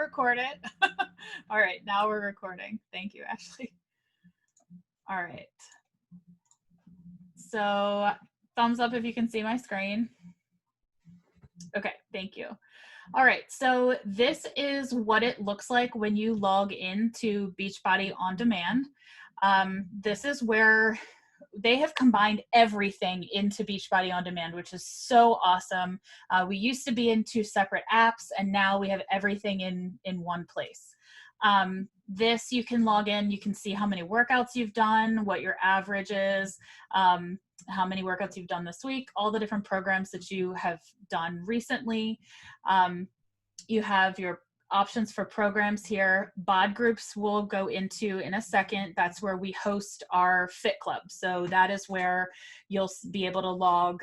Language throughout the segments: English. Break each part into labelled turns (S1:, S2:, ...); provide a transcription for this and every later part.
S1: record it. All right, now we're recording. Thank you, Ashley. All right. So thumbs up if you can see my screen. Okay, thank you. All right, so this is what it looks like when you log into Beachbody On Demand. This is where they have combined everything into Beachbody On Demand, which is so awesome. We used to be in 2 separate apps, and now we have everything in one place. This, you can log in, you can see how many workouts you've done, what your average is, how many workouts you've done this week, all the different programs that you have done recently. You have your options for programs here. BOD groups we'll go into in a second. That's where we host our Fit Club. So that is where you'll be able to log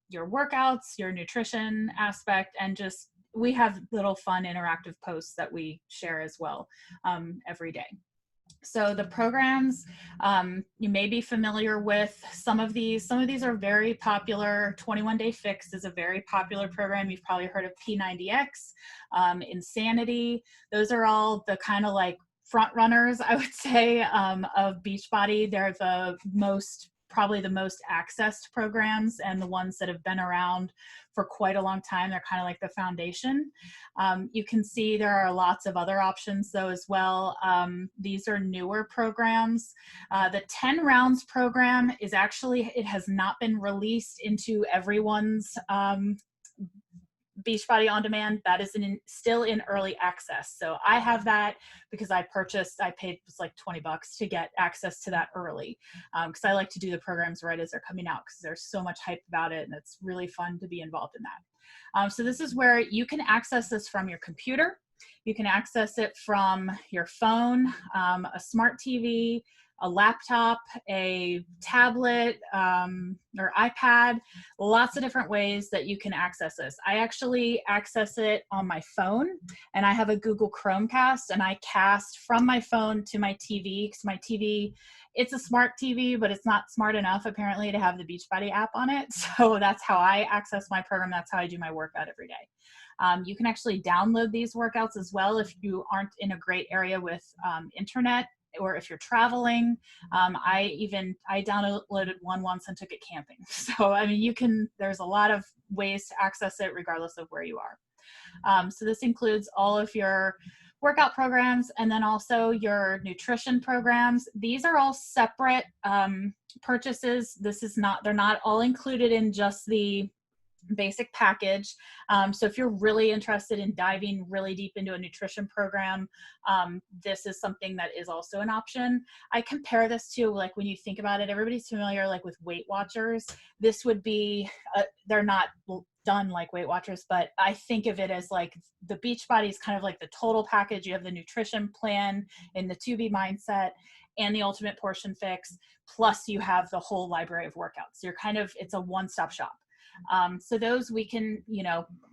S1: your workouts, your nutrition aspect, and just we have little fun interactive posts that we share as well every day. So the programs, you may be familiar with some of these. Some of these are very popular. 21 Day Fix is a very popular program. You've probably heard of P90X, Insanity. Those are all the kind of like front runners, I would say, of Beachbody. They're probably the most accessed programs and the ones that have been around for quite a long time. They're kind of like the foundation. You can see there are lots of other options though as well. These are newer programs. The 10 rounds program is actually, it has not been released into everyone's Beachbody On Demand. That is still in early access. So I have that because I paid like $20 to get access to that early because I like to do the programs right as they're coming out because there's so much hype about it and it's really fun to be involved in that. So this is where you can access this from your computer. You can access it from your phone, a smart TV, a laptop, a tablet, or iPad, lots of different ways that you can access this. I actually access it on my phone, and I have a Google Chromecast, and I cast from my phone to my TV, because my TV, it's a smart TV, but it's not smart enough apparently to have the Beachbody app on it. So that's how I access my program. That's how I do my workout every day. You can actually download these workouts as well if you aren't in a great area with internet, or if you're traveling. I downloaded one once and took it camping. So, I mean, there's a lot of ways to access it regardless of where you are. So this includes all of your workout programs and then also your nutrition programs. These are all separate purchases. They're not all included in just the basic package. So if you're really interested in diving really deep into a nutrition program, this is something that is also an option. I compare this to, like, when you think about it, everybody's familiar like with Weight Watchers. This would be, they're not done like Weight Watchers, but I think of it as like the Beachbody is kind of like the total package. You have the nutrition plan in the 2B mindset and the ultimate portion fix, plus you have the whole library of workouts. It's a one-stop shop. So those we can,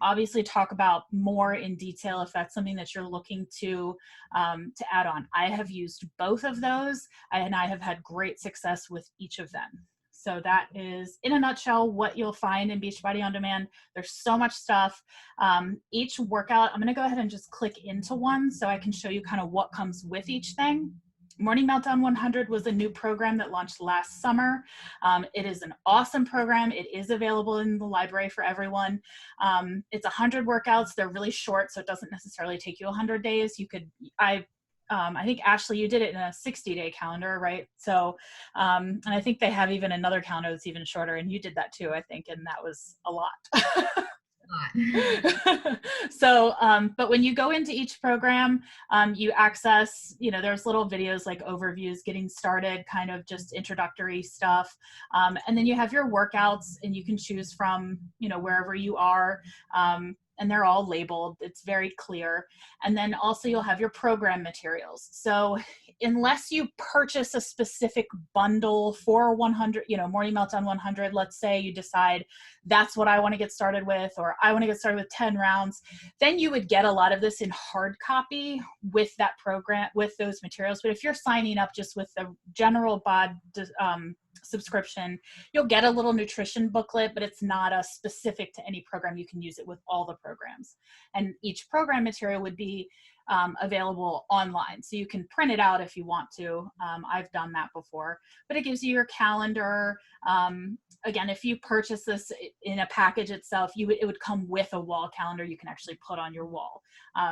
S1: obviously talk about more in detail if that's something that you're looking to add on. I have used both of those and I have had great success with each of them. So that is, in a nutshell, what you'll find in Beachbody On Demand. There's so much stuff. Each workout, I'm going to go ahead and just click into one so I can show you kind of what comes with each thing. Morning Meltdown 100 was a new program that launched last summer. It is an awesome program. It is available in the library for everyone. It's 100 workouts. They're really short, so it doesn't necessarily take you 100 days. I think, Ashley, you did it in a 60-day calendar, right? So, and I think they have even another calendar that's even shorter, and you did that too, I think, and that was a lot. So, but when you go into each program, you access, there's little videos like overviews, getting started, kind of just introductory stuff. And then you have your workouts and you can choose from, wherever you are. And they're all labeled. It's very clear. And then also you'll have your program materials. So unless you purchase a specific bundle for 100, Morning Meltdown 100, let's say you decide that's what I want to get started with, or I want to get started with 10 rounds, then you would get a lot of this in hard copy with that program, with those materials. But if you're signing up just with the general BOD subscription, you'll get a little nutrition booklet, but it's not a specific to any program. You can use it with all the programs. And each program material would be available online. So you can print it out if you want to. I've done that before, but it gives you your calendar. Again, if you purchase this in a package itself, it would come with a wall calendar you can actually put on your wall.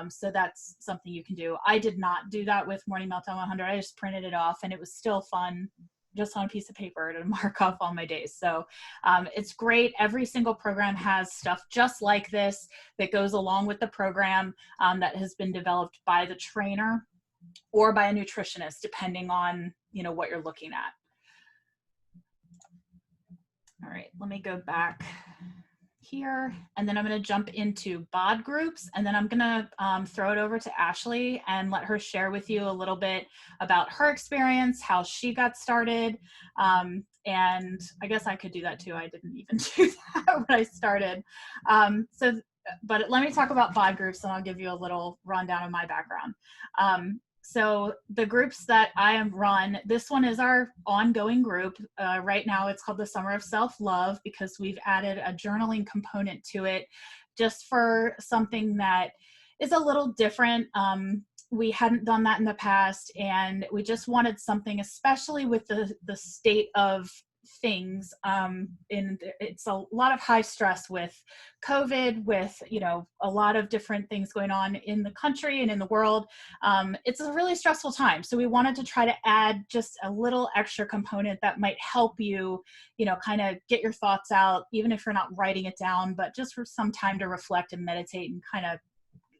S1: So that's something you can do. I did not do that with Morning Meltdown 100. I just printed it off, and it was still fun just on a piece of paper to mark off all my days. So it's great. Every single program has stuff just like this that goes along with the program that has been developed by the trainer or by a nutritionist, depending on, what you're looking at. All right, let me go back here, and then I'm going to jump into BOD groups, and then I'm going to throw it over to Ashley and let her share with you a little bit about her experience, how she got started, and I guess I could do that too. I didn't even do that when I started. But let me talk about BOD groups, and I'll give you a little rundown of my background. So the groups that I have run, this one is our ongoing group. Right now it's called the Summer of Self-Love because we've added a journaling component to it just for something that is a little different. We hadn't done that in the past, and we just wanted something, especially with the state of things. And it's a lot of high stress with COVID, with, a lot of different things going on in the country and in the world. It's a really stressful time. So we wanted to try to add just a little extra component that might help you, kind of get your thoughts out, even if you're not writing it down, but just for some time to reflect and meditate and kind of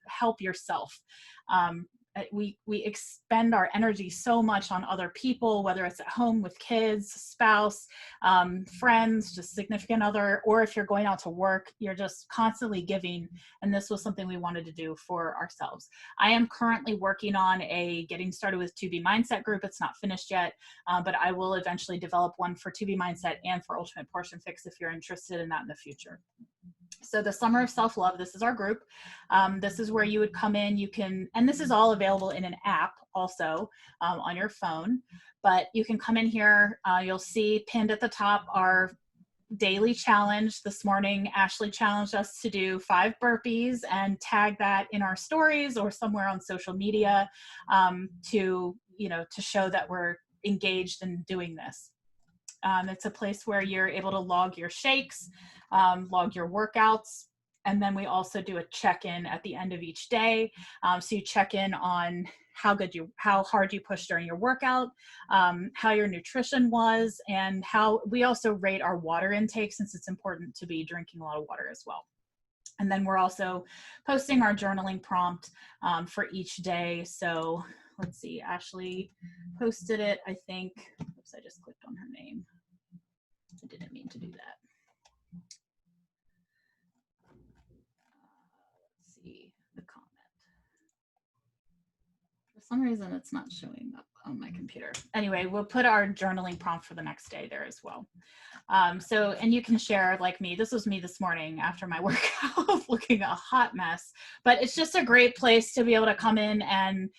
S1: help yourself. We expend our energy so much on other people, whether it's at home with kids, spouse, friends, just significant other, or if you're going out to work, you're just constantly giving. And this was something we wanted to do for ourselves. I am currently working on a Getting Started with 2B Mindset group. It's not finished yet, but I will eventually develop one for 2B Mindset and for Ultimate Portion Fix if you're interested in that in the future. So the Summer of Self-Love, this is our group. This is where you would come in. You can, and this is all available in an app also on your phone, but you can come in here. You'll see pinned at the top our daily challenge. This morning, Ashley challenged us to do 5 burpees and tag that in our stories or somewhere on social media to show that we're engaged in doing this. It's a place where you're able to log your shakes, log your workouts, and then we also do a check-in at the end of each day. So you check in on how hard you pushed during your workout, how your nutrition was, and how we also rate our water intake, since it's important to be drinking a lot of water as well. And then we're also posting our journaling prompt for each day. So let's see, Ashley posted it, I think. Oops, I just clicked on her name. I didn't mean to do that. Let's see the comment. For some reason, it's not showing up on my computer. Anyway, we'll put our journaling prompt for the next day there as well. And you can share, like me, this was me this morning after my workout, looking a hot mess, but it's just a great place to be able to come in and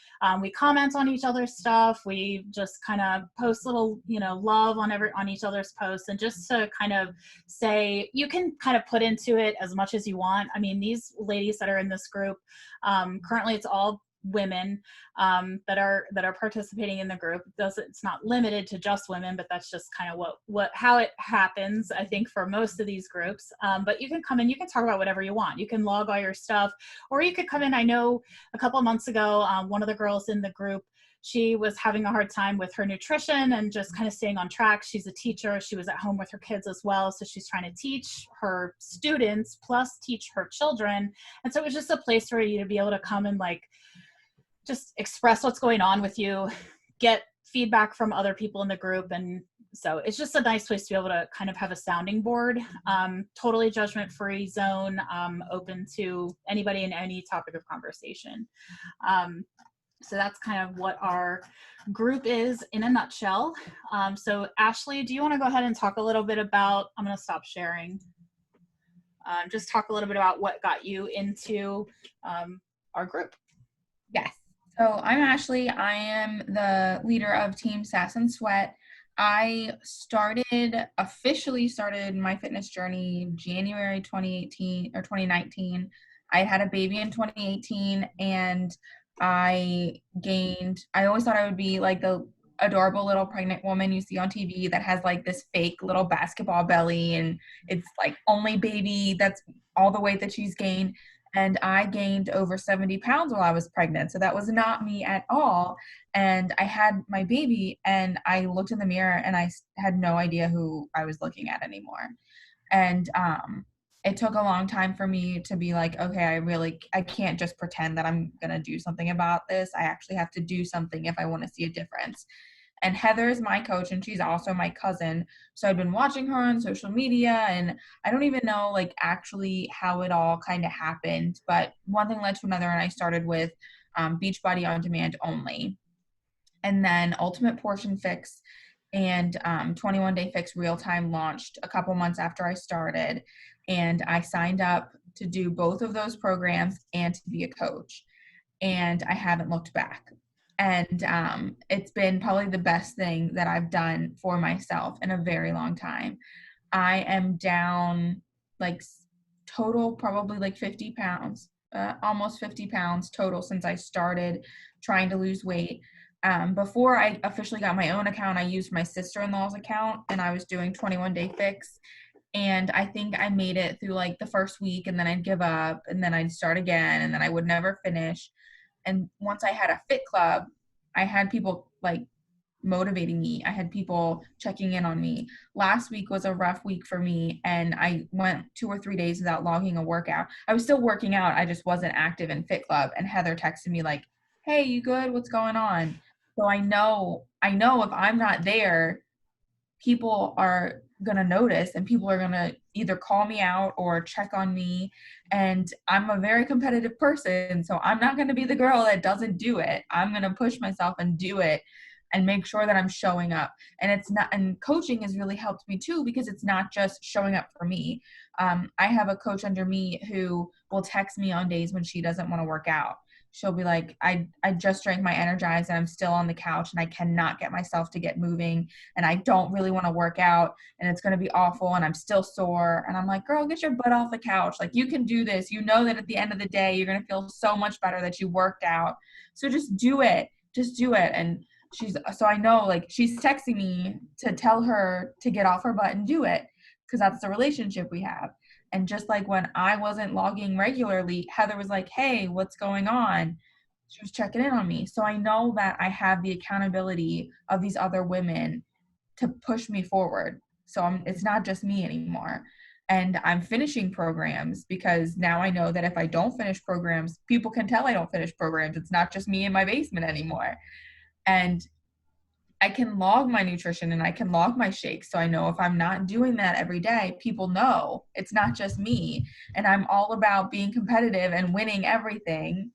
S1: we comment on each other's stuff. We just kind of post little, love on each other's posts, and just to kind of say, you can kind of put into it as much as you want. I mean, these ladies that are in this group, currently it's all women that are participating in the group. It's not limited to just women, but that's just kind of how it happens, I think, for most of these groups. But you can come in, you can talk about whatever you want. You can log all your stuff, or you could come in. I know a couple of months ago, one of the girls in the group, she was having a hard time with her nutrition and just kind of staying on track. She's a teacher. She was at home with her kids as well. So she's trying to teach her students plus teach her children. And so it was just a place for you to be able to come and just express what's going on with you, get feedback from other people in the group. And so it's just a nice place to be able to kind of have a sounding board, totally judgment-free zone, open to anybody in any topic of conversation. So that's kind of what our group is in a nutshell. So Ashley, do you want to go ahead and talk a little bit about, I'm going to stop sharing, just talk a little bit about what got you into our group.
S2: Yes. So I'm Ashley. I am the leader of Team Sass and Sweat. I officially started my fitness journey January 2018 or 2019. I had a baby in 2018, and I always thought I would be like the adorable little pregnant woman you see on TV that has like this fake little basketball belly and it's like only baby, that's all the weight that she's gained. And I gained over 70 pounds while I was pregnant. So that was not me at all. And I had my baby and I looked in the mirror and I had no idea who I was looking at anymore. And it took a long time for me to be like, okay, I can't just pretend that I'm gonna do something about this. I actually have to do something if I want to see a difference. And Heather is my coach and she's also my cousin, so I've been watching her on social media, and I don't even know like actually how it all kind of happened, but one thing led to another and I started with Beachbody on Demand only, and then Ultimate Portion Fix and 21 Day Fix Real Time launched a couple months after I started. And I signed up to do both of those programs and to be a coach. And I haven't looked back. And it's been probably the best thing that I've done for myself in a very long time. I am down like total, probably like 50 pounds, almost 50 pounds total since I started trying to lose weight. Before I officially got my own account, I used my sister-in-law's account and I was doing 21 Day Fix. And I think I made it through like the first week and then I'd give up and then I'd start again and then I would never finish. And once I had a fit club, I had people like motivating me. I had people checking in on me. Last week was a rough week for me and I went 2 or 3 days without logging a workout. I was still working out, I just wasn't active in fit club, and Heather texted me like, "Hey, you good? What's going on?" So I know if I'm not there, people are going to notice and people are going to either call me out or check on me. And I'm a very competitive person. So I'm not going to be the girl that doesn't do it. I'm going to push myself and do it and make sure that I'm showing up. And it's not, and coaching has really helped me too, because it's not just showing up for me. I have a coach under me who will text me on days when she doesn't want to work out. She'll be like, I just drank my Energize and I'm still on the couch and I cannot get myself to get moving and I don't really want to work out and it's going to be awful and I'm still sore. And I'm like, girl, get your butt off the couch. Like, you can do this. You know that at the end of the day, you're going to feel so much better that you worked out. So just do it. Just do it. And so I know like she's texting me to tell her to get off her butt and do it, because that's the relationship we have. And just like when I wasn't logging regularly, Heather was like, hey, what's going on? She was checking in on me. So I know that I have the accountability of these other women to push me forward. So it's not just me anymore. And I'm finishing programs because now I know that if I don't finish programs, people can tell I don't finish programs. It's not just me in my basement anymore. And I can log my nutrition and I can log my shakes. So I know if I'm not doing that every day, people know it's not just me. And I'm all about being competitive and winning everything.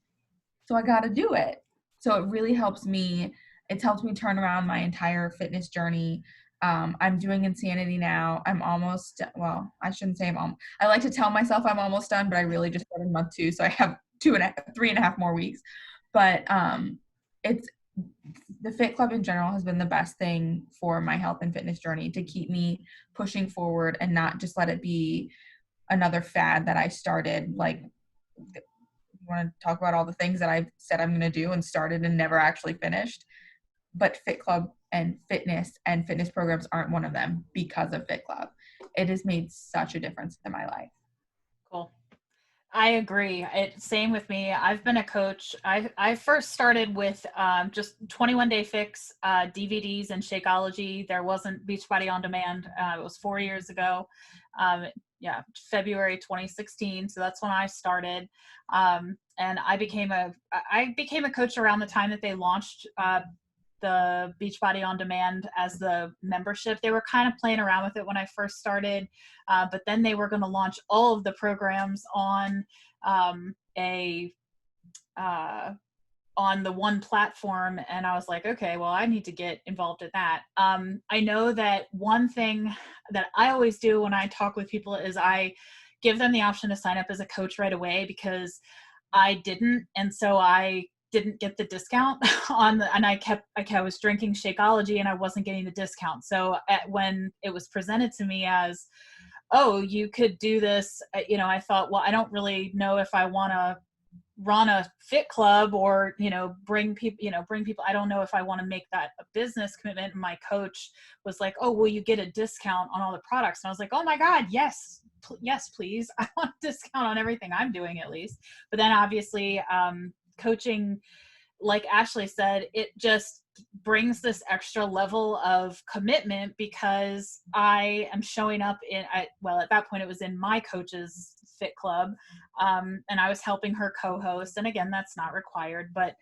S2: So I got to do it. So it really helps me. It's helped me turn around my entire fitness journey. I'm doing Insanity now. I'm almost, well, I shouldn't say I like to tell myself I'm almost done, but I really just started month 2. So I have 3.5 more weeks. But it's, the Fit Club in general has been the best thing for my health and fitness journey, to keep me pushing forward and not just let it be another fad that I started. Like, you want to talk about all the things that I've said I'm going to do and started and never actually finished. But Fit Club and fitness programs aren't one of them because of Fit Club. It has made such a difference in my life.
S1: Cool. I agree. Same with me. I've been a coach. I first started with just 21 Day Fix DVDs and Shakeology. There wasn't Beachbody On Demand. It was 4 years ago. February 2016. So that's when I started. And I became a coach around the time that they launched the Beachbody On Demand as the membership. They were kind of playing around with it when I first started, but then they were going to launch all of the programs on on the one platform. And I was like, okay, well, I need to get involved in that. I know that one thing that I always do when I talk with people is I give them the option to sign up as a coach right away, because I didn't. And so I didn't get the discount and I was drinking Shakeology and I wasn't getting the discount. So when it was presented to me as, oh, you could do this, I thought, well, I don't really know if I want to run a fit club or, bring people. I don't know if I want to make that a business commitment. And my coach was like, oh, will you get a discount on all the products? And I was like, oh my God, yes, yes, please. I want a discount on everything I'm doing at least. But then obviously coaching, like Ashley said, it just brings this extra level of commitment because I am showing up at that point it was in my coach's fit club, and I was helping her co-host. And again, that's not required, but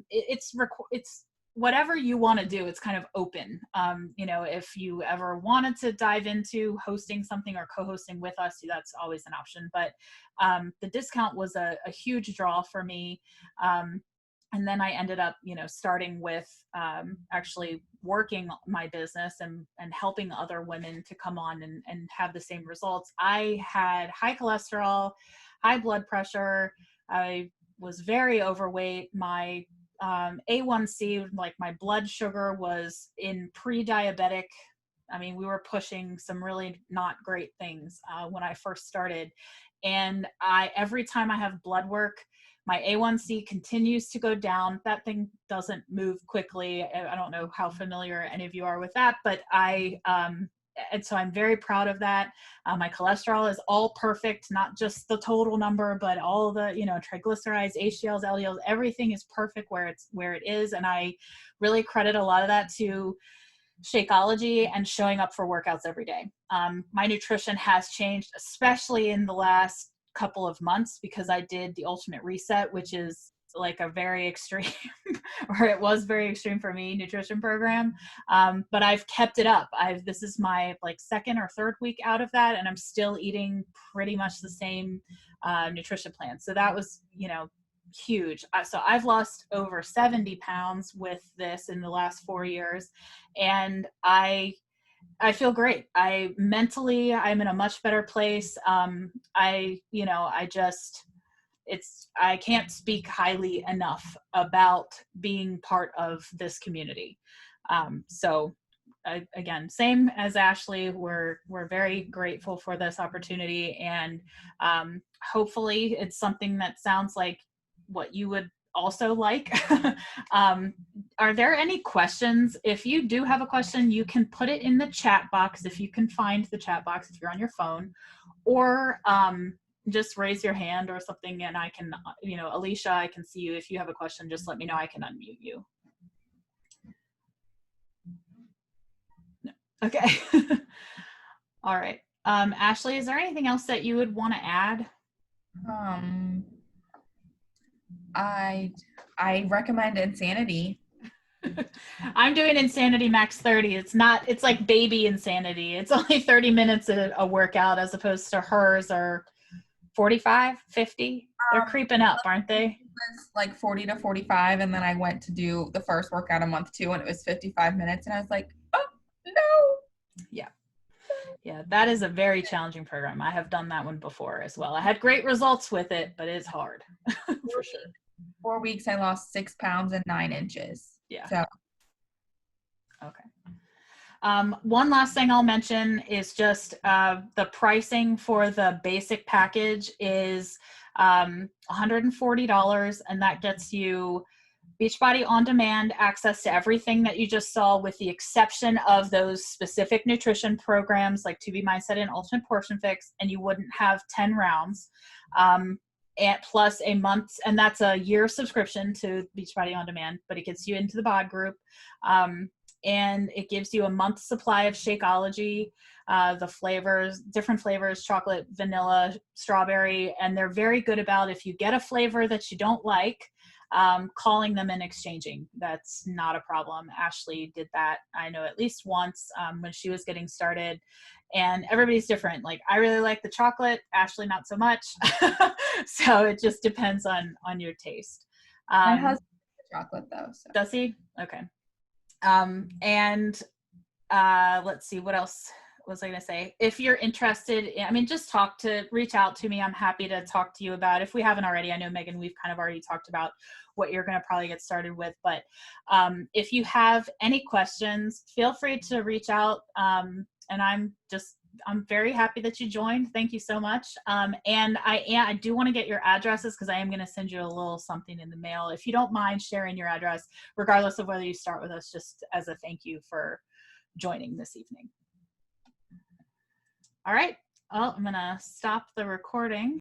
S1: it's whatever you want to do. It's kind of open. If you ever wanted to dive into hosting something or co-hosting with us, that's always an option. But the discount was a huge draw for me. And then I ended up, starting with actually working my business and helping other women to come on and have the same results. I had high cholesterol, high blood pressure. I was very overweight. My A1C, like my blood sugar, was in pre-diabetic. I mean, we were pushing some really not great things when I first started. And every time I have blood work, my A1C continues to go down. That thing doesn't move quickly. I don't know how familiar any of you are with that, but and so I'm very proud of that. My cholesterol is all perfect, not just the total number, but all the, triglycerides, HDLs, LDLs, everything is perfect where it is. And I really credit a lot of that to Shakeology and showing up for workouts every day. My nutrition has changed, especially in the last couple of months, because I did the Ultimate Reset, which is like a very extreme, or it was very extreme for me, nutrition program. But I've kept it up. This is my second or third week out of that, and I'm still eating pretty much the same nutrition plan. So that was, huge. So I've lost over 70 pounds with this in the last 4 years, and I feel great. I'm in a much better place. I can't speak highly enough about being part of this community. Again, same as Ashley, we're very grateful for this opportunity, and hopefully it's something that sounds like what you would also like. Are there any questions? If you do have a question, you can put it in the chat box, if you can find the chat box, if you're on your phone, or just raise your hand or something, and I can, Alicia, I can see you. If you have a question, just let me know. I can unmute you. No. Okay. All right. Ashley, is there anything else that you would want to add?
S2: I recommend Insanity.
S1: I'm doing Insanity Max 30. It's like baby Insanity. It's only 30 minutes a workout, as opposed to hers are 45, 50. They're creeping up, aren't they?
S2: It was like 40 to 45. And then I went to do the first workout a month 2, and it was 55 minutes. And I was like, oh, no.
S1: Yeah. Yeah, that is a very challenging program. I have done that one before as well. I had great results with it, but it's hard for sure.
S2: 4 weeks, I lost 6 pounds and 9 inches.
S1: Yeah.
S2: So.
S1: Okay. One last thing I'll mention is just the pricing for the basic package is $140, and that gets you Beachbody On Demand, access to everything that you just saw, with the exception of those specific nutrition programs like To Be Mindset and Ultimate Portion Fix, and you wouldn't have 10 rounds. And plus a month, and that's a year subscription to Beachbody On Demand, but it gets you into the bod group. And it gives you a month's supply of Shakeology, the flavors, different flavors, chocolate, vanilla, strawberry, and they're very good about, if you get a flavor that you don't like, calling them and exchanging. That's not a problem. Ashley did that, I know, at least once when she was getting started. And everybody's different. Like, I really like the chocolate, Ashley not so much. So it just depends on your taste.
S2: My husband likes chocolate though. So.
S1: Does he? Okay. Let's see, what else was I going to say? If you're interested, just reach out to me. I'm happy to talk to you about, if we haven't already. I know, Megan, we've kind of already talked about what you're going to probably get started with, but if you have any questions, feel free to reach out. And I'm just I'm very happy that you joined. Thank you so much. And I do want to get your addresses because I am going to send you a little something in the mail. If you don't mind sharing your address, regardless of whether you start with us, just as a thank you for joining this evening. All right. Well, I'm going to stop the recording.